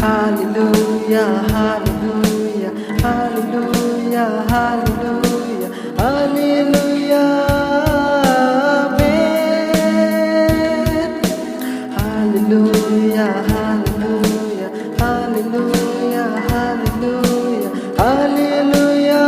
Hallelujah, hallelujah, hallelujah, hallelujah, hallelujah, amen. Hallelujah, hallelujah, hallelujah, hallelujah, hallelujah,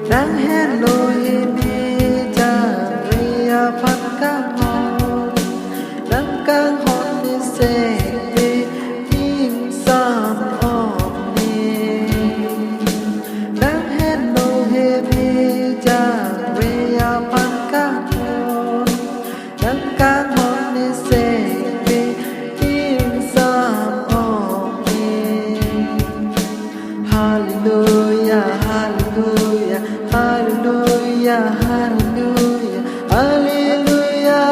Đang hẹn lối mê cha ria phát các hòn đang các hòn đi xe về im sam ôm nê đang hẹn lối mê cha ria phát các hòn đang các hòn đi xe về im sam ôm nê Hallelujah, hallelujah, hallelujah, hallelujah, hallelujah,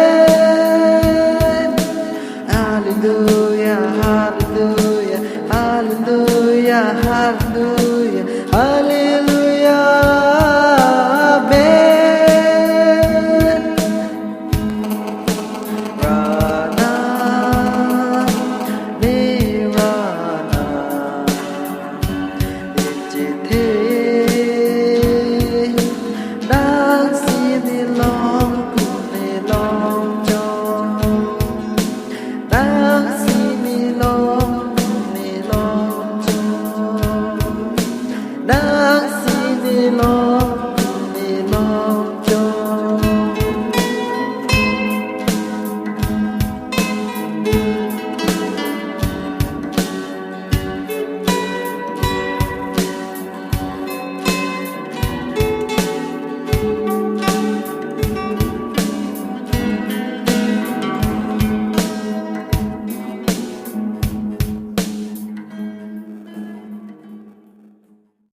amen. Hallelujah, hallelujah, hallelujah, hallelujah, hallelujah, amen. Ranam Ne Ranam Đang xin đi lòng cùng đi lòng cho Đang xin đi lòng cùng đi lòng cho Đang xin đi lòng